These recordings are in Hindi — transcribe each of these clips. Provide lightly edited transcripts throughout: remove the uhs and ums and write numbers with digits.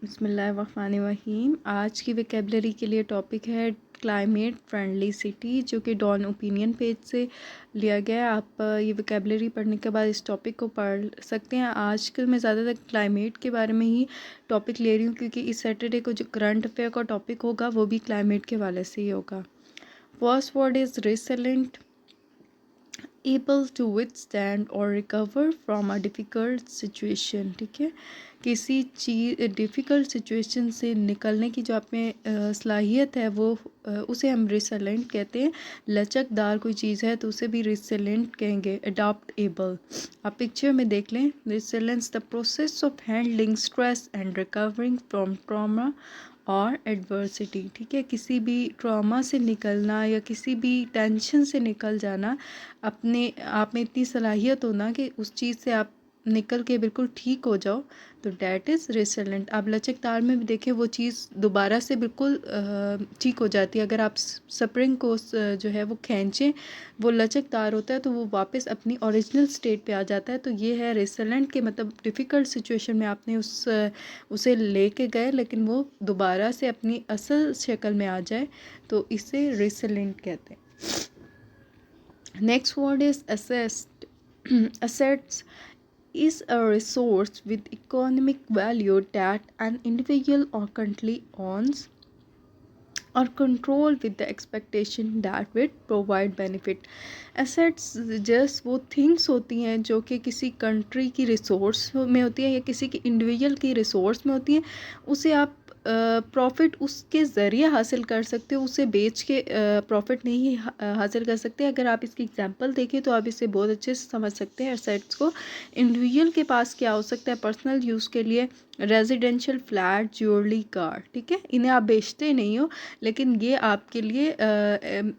बिस्मिल्लाहिर्रहमानिर्रहीम। आज की वोकैबुलरी के लिए टॉपिक है क्लाइमेट फ्रेंडली सिटी, जो कि डॉन ओपिनियन पेज से लिया गया है। आप ये वोकैबुलरी पढ़ने के बाद इस टॉपिक को पढ़ सकते हैं। आजकल मैं ज़्यादातर क्लाइमेट के बारे में ही टॉपिक ले रही हूँ, क्योंकि इस सैटरडे को जो करंट अफेयर का टॉपिक होगा वो भी क्लाइमेट के वाले से ही होगा। First word is resilient, able to withstand or recover from a difficult situation। ठीक है, किसी चीज़ डिफ़िकल्ट सिचुएशन से निकलने की जो आप में सलाहियत है वो उसे हम रिसेलेंट कहते हैं। लचकदार कोई चीज़ है तो उसे भी रिसेलेंट कहेंगे। अडॉप्टेबल, आप पिक्चर में देख लें। रिसेलेंस the process of handling stress and recovering from trauma और एडवर्सिटी। ठीक है, किसी भी ट्रॉमा से निकलना या किसी भी टेंशन से निकल जाना, अपने आप में इतनी सलाहियत होना कि उस चीज़ से आप निकल के बिल्कुल ठीक हो जाओ, तो डैट इज़ रेसिलेंट। आप लचकदार में भी देखें, वो चीज़ दोबारा से बिल्कुल ठीक हो जाती है। अगर आप स्प्रिंग को जो है वो खींचें, वो लचकदार होता है तो वो वापस अपनी ओरिजिनल स्टेट पे आ जाता है। तो ये है रेसिलेंट के मतलब डिफ़िकल्ट सिचुएशन में आपने उसे लेके गए लेकिन वो दोबारा से अपनी असल शक्ल में आ जाए, तो इसे रेसिलेंट कहते हैं। Next word is assessed. Assets is a resource with economic value that an individual or country owns or control with the expectation that will provide benefit। assets just वो थिंग्स होती हैं जो कि किसी कंट्री की रिसोर्स में होती है या किसी की इंडिविजुअल की रिसोर्स में होती हैं। उसे आप प्रॉफिट उसके ज़रिए हासिल कर सकते हो, उसे बेच के प्रॉफिट नहीं हासिल कर सकते। अगर आप इसकी एग्जांपल देखें तो आप इसे बहुत अच्छे से समझ सकते हैं। एसेट्स को इंडिविजुअल के पास क्या हो सकता है पर्सनल यूज़ के लिए, रेजिडेंशियल फ्लैट, ज्वेलरी, कार। ठीक है, इन्हें आप बेचते नहीं हो लेकिन ये आपके लिए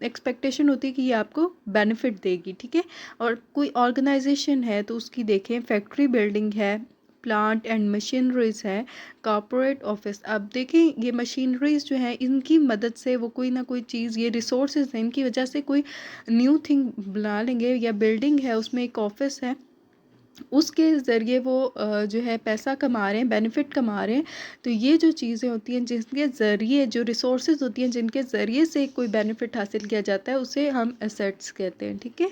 एक्सपेक्टेशन होती है कि ये आपको बेनिफिट देगी। ठीक है, और कोई ऑर्गेनाइजेशन है तो उसकी देखें, फैक्ट्री बिल्डिंग है, प्लांट एंड मशीनरीज है, कॉर्पोरेट ऑफिस। अब देखें ये मशीनरीज जो है इनकी मदद से वो कोई ना कोई चीज़, ये रिसोर्सेज हैं, इनकी वजह से कोई न्यू थिंग बना लेंगे। या बिल्डिंग है उसमें एक ऑफिस है, उसके ज़रिए वो जो है पैसा कमा रहे हैं, बेनिफिट कमा रहे हैं। तो ये जो चीज़ें होती हैं जिनके ज़रिए, जो रिसोर्सेज होती हैं जिनके ज़रिए से कोई बेनिफिट हासिल किया जाता है, उसे हम एसेट्स कहते हैं। ठीक है,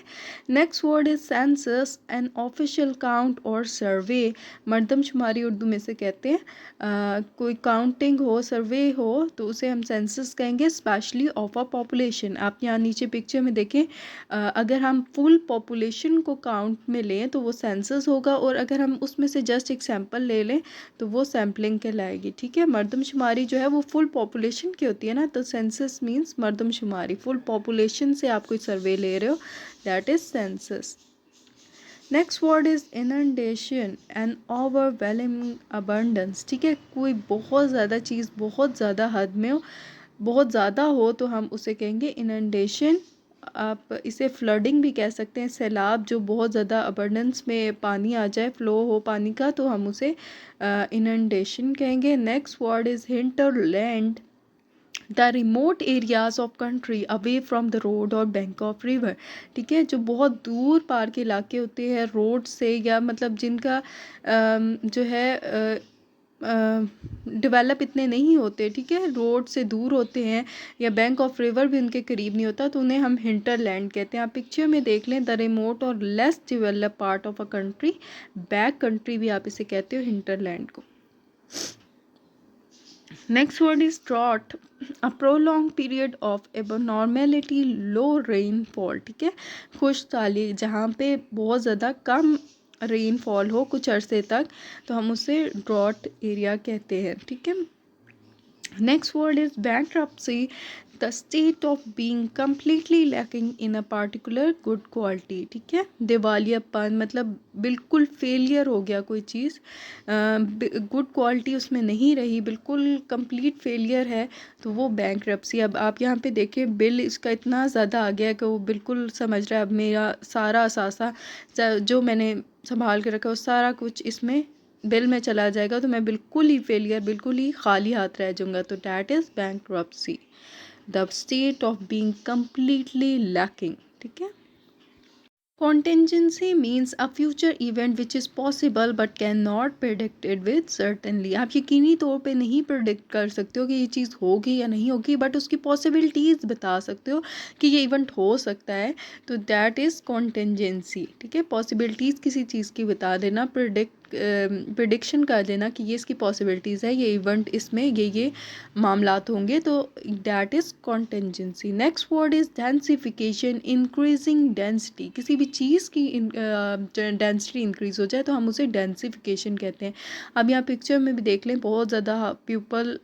next word is census, an official count और सर्वे। मर्दमशुमारी उर्दू में से कहते हैं। कोई काउंटिंग हो, सर्वे हो तो उसे हम सेंसस कहेंगे, स्पेशली ऑफ अ पॉपुलेशन। आप यहाँ नीचे पिक्चर में देखें, अगर हम फुल पॉपुलेशन को काउंट में लें तो वो सेंसस होगा, और अगर हम उसमें से जस्ट एक सैंपल ले लें तो वो सैम्पलिंग कहलाएगी। ठीक है, मर्दमशुमारी जो है वो फुल पॉपुलेशन की होती है ना, तो सेंसस मींस मर्दमशुमारी। फुल पॉपुलेशन से आप कोई सर्वे ले रहे हो, that is census. Next word is inundation, N overwhelming abundance. ठीक है, कोई बहुत ज़्यादा चीज़ बहुत ज़्यादा हद में हो, बहुत ज़्यादा हो तो हम उसे कहेंगे इनंडेशन। आप इसे फ्लडिंग भी कह सकते हैं, सैलाब जो बहुत ज़्यादा अबंडेंस में पानी आ जाए, फ्लो हो पानी का, तो हम उसे इनंडेशन कहेंगे। Next word is hinterland, the remote areas of country away from the road और बैंक ऑफ रिवर। ठीक है, जो बहुत दूर पार के इलाके होते हैं रोड से, या मतलब जिनका जो है डेवलप इतने नहीं होते, ठीक है, रोड से दूर होते हैं, या बैंक ऑफ रिवर भी उनके करीब नहीं होता, तो उन्हें हम हिंटरलैंड कहते हैं। आप पिक्चर में देख लें, द रिमोट और less develop part of a country, back country भी आप इसे कहते हो हिंटरलैंड को। Next word is drought, a prolong period of abnormality low rainfall. ठीक है, खुशहाली जहाँ पे बहुत ज़्यादा कम रेनफॉल हो कुछ अरसे तक, तो हम उसे ड्रॉट एरिया कहते हैं। ठीक है, next word is bankruptcy, the state of being completely lacking in a particular good quality। ठीक है, दिवालियापन मतलब बिल्कुल फेलियर हो गया कोई चीज़, गुड क्वालिटी उसमें नहीं रही, बिल्कुल कंप्लीट फेलियर है, तो वो बैंक्रप्सी। अब आप यहाँ पे देखें, बिल इसका इतना ज़्यादा आ गया है कि वो बिल्कुल समझ रहा है अब मेरा सारा असासा जो मैंने संभाल के रखा वो सारा कुछ इसमें बिल में चला जाएगा, तो मैं बिल्कुल ही फेलियर, बिल्कुल ही खाली हाथ रह जाऊंगा। तो that is bankruptcy, the state of being completely lacking. ठीक है। Contingency means a future event which is possible but can not predicted with certainly. आप यकीनी तौर पे नहीं प्रिडिक्ट कर सकते हो कि ये चीज़ होगी या नहीं होगी, बट उसकी पॉसिबिलिटीज़ बता सकते हो कि ये इवेंट हो सकता है, तो दैट इज़ कॉन्टेंजेंसी। ठीक है, पॉसिबिलिटीज़ किसी चीज़ की बता देना, प्रिडिक्शन कर देना कि ये इसकी पॉसिबिलिटीज़ है, ये इवेंट इसमें ये मामलात होंगे, तो that is contingency. Next word is densification, increasing density. किसी भी चीज़ की डेंसिटी इंक्रीज हो जाए तो हम उसे डेंसिफिकेशन कहते हैं। अब यहाँ पिक्चर में भी देख लें, बहुत ज़्यादा पीपल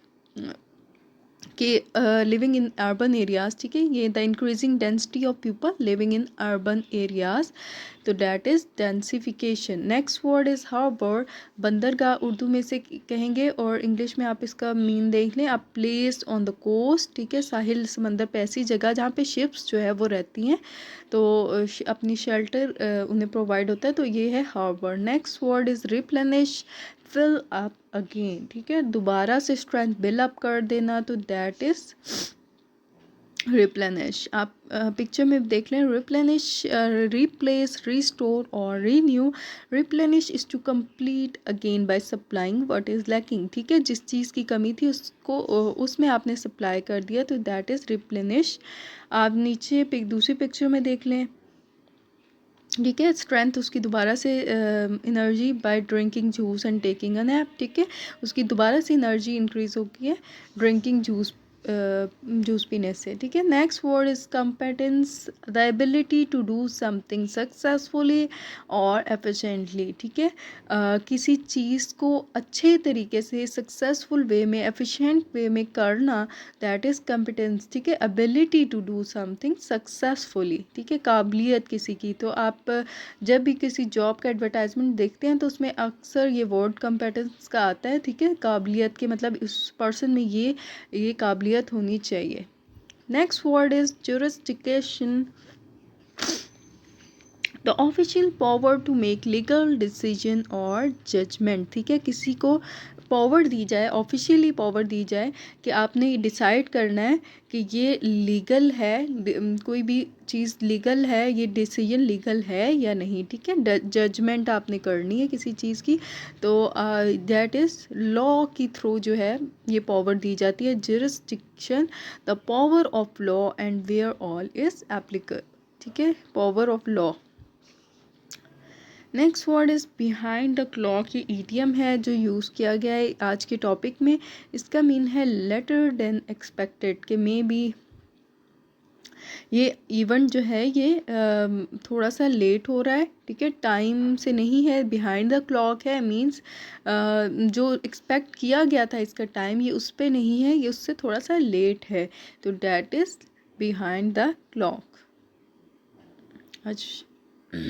के लिविंग इन अर्बन एरियाज़। ठीक है, ये the increasing density of people living in urban areas, तो that is densification. Next word is harbour, बंदरगाह उर्दू में से कहेंगे, और इंग्लिश में आप इसका मीन देख लें, आप प्लेस ऑन द कोस्ट। ठीक है, साहिल समंदर पे ऐसी जगह जहाँ पे शिप्स जो है वो रहती हैं, तो अपनी शेल्टर उन्हें प्रोवाइड होता है, तो ये है harbour. Next word is replenish, fill up again. ठीक है, दोबारा से स्ट्रेंथ बिल्ड अप कर देना, तो दैट इज़ रिप्लेनिश। आप पिक्चर में देख लें, रिप्लेनिश, रिप्लेस, रिस्टोर और renew. Replenish is to complete again by supplying what is lacking. ठीक है, जिस चीज़ की कमी थी उसको उसमें आपने सप्लाई कर दिया, तो दैट इज़ रिप्लेनिश। आप नीचे दूसरी पिक्चर में देख लें, ठीक है, स्ट्रेंथ उसकी दोबारा से energy by drinking juice and taking a nap. ठीक है, उसकी दोबारा से एनर्जी इंक्रीज होती है ड्रिंकिंग जूस पीने से। ठीक है, next word is competence, the ability to do something successfully और एफिशिएंटली। ठीक है, किसी चीज़ को अच्छे तरीके से सक्सेसफुल वे में, एफिशिएंट वे में करना, दैट इज़ कंपिटेंस। ठीक है, ability to do something successfully. ठीक है, काबिलियत किसी की, तो आप जब भी किसी जॉब का एडवर्टाइजमेंट देखते हैं तो उसमें अक्सर ये वर्ड कंपिटेंस का आता है। ठीक है, काबिलियत के मतलब उस पर्सन में ये काबिलियत होनी चाहिए। Next word is jurisdiction, the official power to make legal decision और जजमेंट। ठीक है, किसी को पावर दी जाए, ऑफिशियली पावर दी जाए कि आपने डिसाइड करना है कि ये लीगल है, कोई भी चीज़ लीगल है, ये डिसीजन लीगल है या नहीं। ठीक है, जजमेंट आपने करनी है किसी चीज़ की, तो दैट इज़ लॉ की थ्रू जो है ये पावर दी जाती है। Jurisdiction, the power of law and where all is applicable. ठीक है, power of law. Next word is behind the clock, ये ईडियम है जो यूज़ किया गया है आज के टॉपिक में। इसका मीन है लेटर देन एक्सपेक्टेड, कि मे बी ये इवेंट जो है ये थोड़ा सा लेट हो रहा है। ठीक है, टाइम से नहीं है, बिहाइंड द क्लॉक है, मीन्स जो एक्सपेक्ट किया गया था इसका टाइम, ये उस पर नहीं है, ये उससे थोड़ा सा लेट है, तो that is behind the clock. अच्छा,